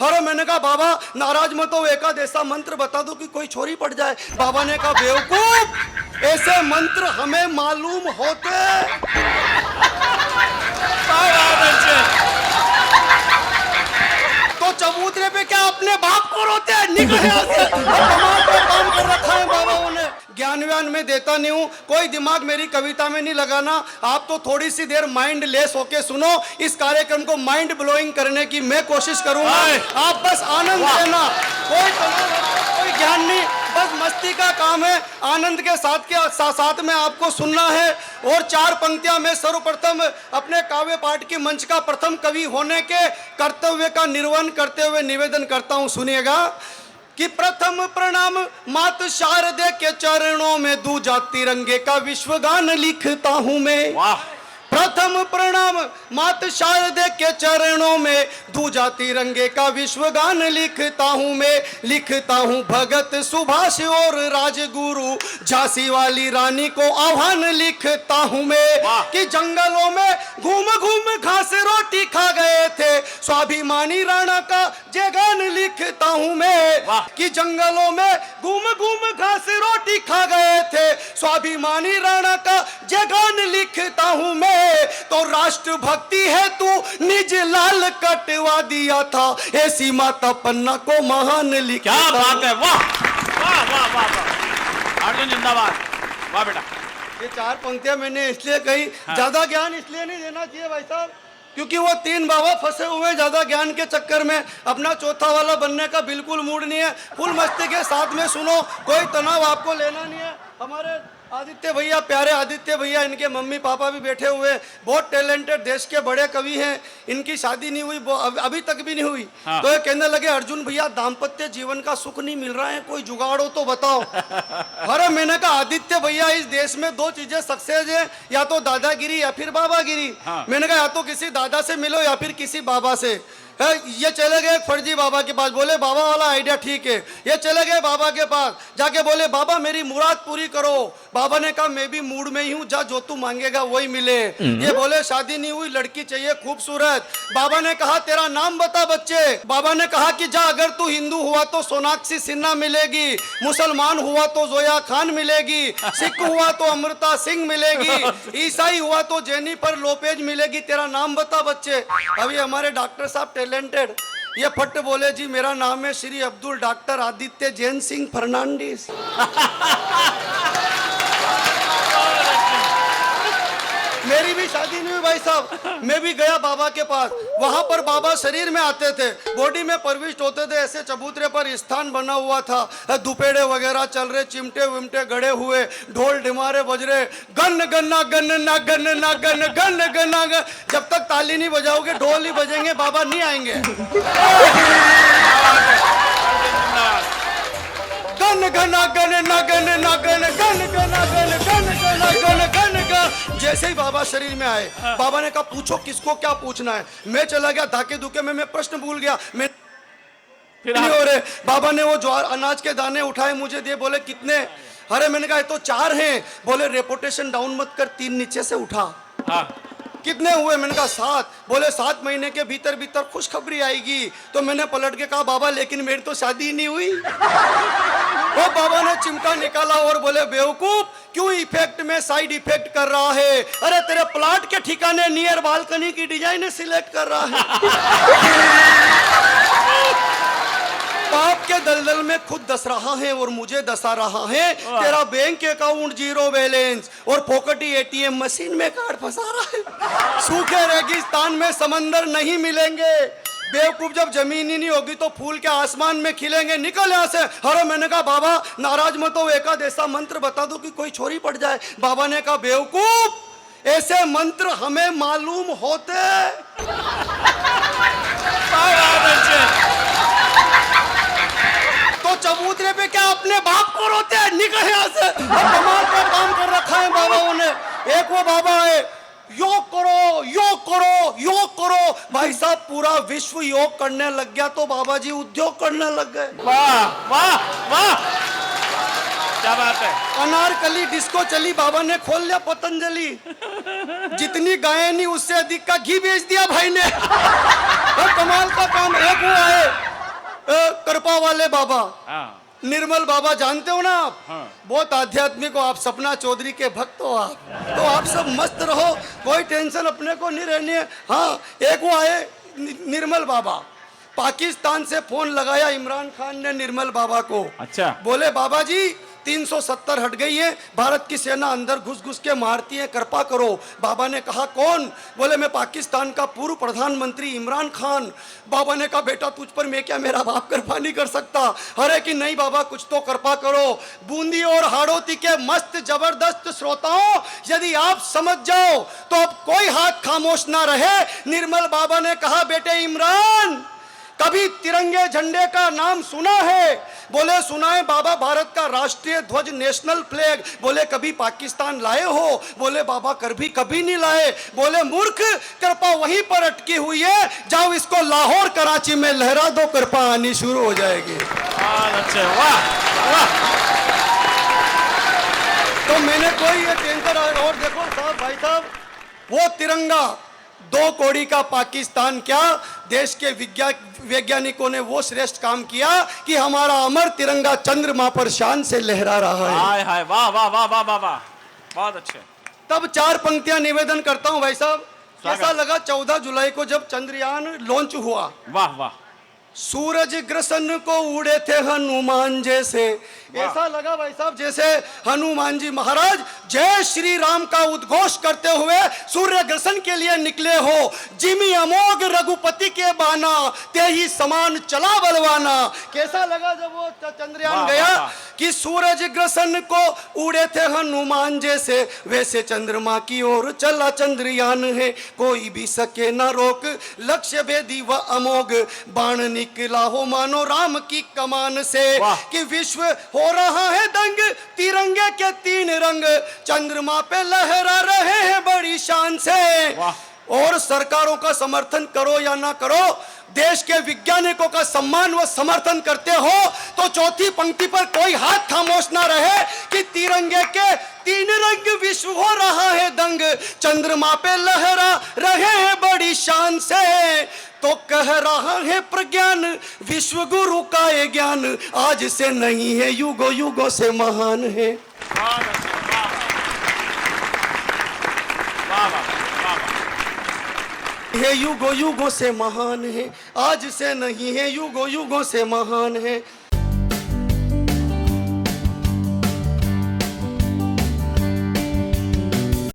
अरे मैंने कहा बाबा नाराज मत हो, एकाद ऐसा मंत्र बता दो कि कोई छोरी पड़ जाए। बाबा ने कहा बेवकूफ, ऐसे मंत्र हमें मालूम होते। तो चबूतरे पे क्या अपने बाप को रोते हैं? निकल यहाँ से। कमाल का काम कर रखा है बाबाओं ने। ज्ञान व्यान में देता नहीं हूँ, कोई दिमाग मेरी कविता में नहीं लगाना। आप तो थोड़ी सी देर माइंड लेस होके सुनो। इस कार्यक्रम को माइंड ब्लोइंग करने की मैं कोशिश करूंगा, आप बस आनंद लेना। कोई ज्ञान नहीं, बस मस्ती का काम है। आनंद के साथ में आपको सुनना है। और चार पंक्तियां मैं सर्वप्रथम अपने काव्य पाठ की मंच का प्रथम कवि होने के कर्तव्य का निर्वहन करते हुए निवेदन करता हूं। सुनिएगा कि प्रथम प्रणाम मात शारदे के चरणों में, दूजा तिरंगे का विश्वगान लिखता हूं मैं। प्रथम प्रणाम मात शारदे के चरणों में, दूजा तिरंगे का विश्वगान लिखता हूं मैं। लिखता हूं भगत सुभाष और राजगुरु झांसी वाली रानी को आह्वान लिखता हूं मैं। कि जंगलों में घूम घूम घास रोटी खा गए थे, स्वाभिमानी राणा का जयगान लिखता हूं मैं। कि जंगलों में घूम घूम घास रोटी खा गए थे, स्वाभिमानी राणा का जयगान लिखता हूं मैं। तो राष्ट्र भक्ति है तू निज लाल कटवा दिया था, ऐसी माता पन्ना को महान लिखा। क्या बात है, वाह वाह वाह वाह वाह, अर्जुन जिंदाबाद, वाह बेटा। ये चार पंक्तियां मैंने इसलिए कही, ज्यादा ज्ञान इसलिए नहीं देना चाहिए भाई साहब, क्योंकि वो तीन बाबा फंसे हुए हैं ज्यादा ज्ञान के चक्कर में। अपना चौथा वाला बनने का बिल्कुल मूड नहीं है। फुल मस्ती के साथ में सुनो, कोई तनाव आपको लेना नहीं है। हमारे आदित्य भैया, प्यारे आदित्य भैया, इनके मम्मी पापा भी बैठे हुए, बहुत टैलेंटेड देश के बड़े कवि हैं। इनकी शादी नहीं हुई, अभी तक भी नहीं हुई। हाँ। तो ये कहने लगे अर्जुन भैया दाम्पत्य जीवन का सुख नहीं मिल रहा है, कोई जुगाड़ हो तो बताओ। अरे मैंने कहा आदित्य भैया इस देश में दो चीजें सक्सेस है, या तो दादागिरी या फिर बाबागिरी। हाँ। मैंने कहा या तो किसी दादा से मिलो या फिर किसी बाबा से। ये चले गए फर्जी बाबा के पास, बोले बाबा वाला आइडिया ठीक है। ये चले गए बाबा के पास, जाके बोले बाबा मेरी मुराद पूरी करो। बाबा ने कहा मैं भी मूड में ही हूँ, जा जो तू मांगेगा वही मिले। ये बोले शादी नहीं हुई, लड़की चाहिए खूबसूरत। बाबा ने कहा तेरा नाम बता बच्चे। बाबा ने कहा कि जा अगर तू हिंदू हुआ तो सोनाक्षी सिन्हा मिलेगी, मुसलमान हुआ तो जोया खान मिलेगी, सिख हुआ तो अमृता सिंह मिलेगी, ईसाई हुआ तो जेनिफर लोपेज मिलेगी, तेरा नाम बता बच्चे। अभी हमारे डॉक्टर साहब टैलेंटेड, ये फट बोले जी मेरा नाम है श्री अब्दुल डॉक्टर आदित्य जैन सिंह फर्नांडिस। मेरी भी शादी नहीं हुई भाई साहब। मैं भी गया बाबा के पास, वहां पर बाबा शरीर में आते थे, बॉडी में प्रविष्ट होते थे। ऐसे चबूतरे पर स्थान बना हुआ था, दुपेड़े वगैरह चल रहे, चिमटे विमटे गड़े हुए, ढोल ढिमारे बज रहे, गन गन्ना गन ना गन ना गन गन गना गन। जब तक ताली नहीं बजाओगे, ढोल नहीं बजेंगे, बाबा नहीं आएंगे। गन गना गन ना गन ना गन गन गना गन गन गना गन गन गन। जैसे ही बाबा शरीर में आए, बाबा ने कहा पूछो किसको क्या पूछना है। मैं चला गया धाके धुके में, मैं प्रश्न भूल गया। मैं फिर नहीं हो रहे। बाबा ने वो ज्वार अनाज के दाने उठाए, मुझे दिए, बोले कितने। अरे मैंने कहा तो 4 हैं। बोले रेपुटेशन डाउन मत कर, 3 नीचे से उठा। हाँ। कितने हुए? मैंने कहा 7। बोले 7 महीने के भीतर भीतर खुशखबरी आएगी। तो मैंने पलट के कहा बाबा लेकिन मेरी तो शादी नहीं हुई। वो बाबा ने चिमटा निकाला और बोले बेवकूफ, क्यों इफेक्ट में साइड इफेक्ट कर रहा है? अरे तेरे प्लाट के ठिकाने नियर बालकनी की डिजाइन सिलेक्ट कर रहा है। पाप के दलदल में खुद दस रहा है और मुझे दसा रहा है। तेरा बैंक अकाउंट 0 बैलेंस और फोकटी एटीएम मशीन में कार्ड फंसा रहा है। सूखे रेगिस्तान में समंदर नहीं मिलेंगे। बेवकूफ, जब जमीन ही नहीं होगी तो फूल के आसमान में खिलेंगे। निकल यहाँ से। अरे मैंने कहा बाबा नाराज मत हो, एकाद ऐसा मंत्र बता दो कि कोई छोरी पड़ जाए। बाबा ने कहा बेवकूफ, ऐसे मंत्र हमें मालूम होते। तो चबूतरे पे क्या अपने बाप को रोते हैं? निकल यहाँ से। कमाल का काम कर रखा है बाबाओं ने। एक वो बाबा है, योग करो योग करो योग करो। भाई साहब पूरा विश्व योग करने लग गया तो बाबा जी उद्योग करने लग गए। वाह वाह वाह। क्या बात है। अनारकली डिस्को चली, बाबा ने खोल लिया पतंजलि। जितनी गायें नहीं उससे अधिक का घी बेच दिया भाई ने। और कमाल का काम। एक वो आए कृपा वाले बाबा, हाँ निर्मल बाबा, जानते हो ना आप? हाँ। बहुत आध्यात्मिक हो आप, सपना चौधरी के भक्त हो आप। तो आप सब मस्त रहो, कोई टेंशन अपने को नहीं रहनी है। हाँ, एक वो आए निर्मल बाबा, पाकिस्तान से फोन लगाया इमरान खान ने निर्मल बाबा को। अच्छा। बोले बाबा जी 370 हट गई है, भारत की सेना अंदर घुस घुस के मारती है, कृपा करो। बाबा ने कहा कौन? बोले मैं पाकिस्तान का पूर्व प्रधानमंत्री इमरान खान। बाबा ने कहा बेटा तुझ पर मैं क्या, मेरा बाप कृपा नहीं कर सकता। अरे कि नहीं बाबा कुछ तो कृपा करो। बूंदी और हाड़ौती के मस्त जबरदस्त श्रोताओं, यदि आप समझ जाओ तो अब कोई हाथ खामोश ना रहे। निर्मल बाबा ने कहा बेटे इमरान, कभी तिरंगे झंडे का नाम सुना है? बोले सुना है बाबा, भारत का राष्ट्रीय ध्वज नेशनल फ्लैग। बोले कभी पाकिस्तान लाए हो? बोले बाबा कभी नहीं लाए। बोले मूर्ख, कृपा वहीं पर अटकी हुई है, जाओ इसको लाहौर कराची में लहरा दो, कृपा आनी शुरू हो जाएगी। अच्छा, वाह वाह। तो मैंने कोई ये टेंकर, और देखो साहब भाई साहब, वो तिरंगा 2 कौड़ी का पाकिस्तान क्या, देश के वैज्ञानिकों ने वो श्रेष्ठ काम किया कि हमारा अमर तिरंगा चंद्रमा पर शान से लहरा रहा है। हाय हाय, वाह वाह वाह वाह वाह वाह, बहुत अच्छे। तब 4 पंक्तियां निवेदन करता हूं भाई साहब। स्वागत। कैसा लगा 14 जुलाई को जब चंद्रयान लॉन्च हुआ? वाह वाह। सूरज ग्रसन को उड़े थे हनुमान जैसे। ऐसा लगा भाई साहब जैसे हनुमान जी महाराज जय श्री राम का उद्घोष करते हुए सूर्य ग्रसन के लिए निकले हो। जिमी अमोघ रघुपति के बाना, ते ही समान चला बलवाना। कैसा लगा जब वो चंद्रयान वाह, गया वाह, वाह। कि सूरज ग्रसन को उड़े थे हनुमान जैसे, वैसे चंद्रमा की ओर चला चंद्रयान है। कोई भी सके न रोक, लक्ष्य भेदी व अमोघ, बाण निकला हो मानो राम की कमान से। वाह। कि विश्व हो रहा है दंग, तिरंगे के 3 रंग चंद्रमा पे लहरा रहे हैं बड़ी शान से। वाह। और सरकारों का समर्थन करो या ना करो, देश के वैज्ञानिकों का सम्मान व समर्थन करते हो, तो चौथी पंक्ति पर कोई हाथ खामोश ना रहे कि तिरंगे के 3 रंग, विश्व हो रहा है दंग, चंद्रमा पे लहरा रहे हैं बड़ी शान से। तो कह रहा है प्रज्ञान, विश्व गुरु का ये ज्ञान आज से नहीं है, युगों युगों से महान है। बहुत अच्छे, वाह वाह वाह वाह वाह। है युगों युगों से महान है, आज से नहीं है, युगों युगों से महान है।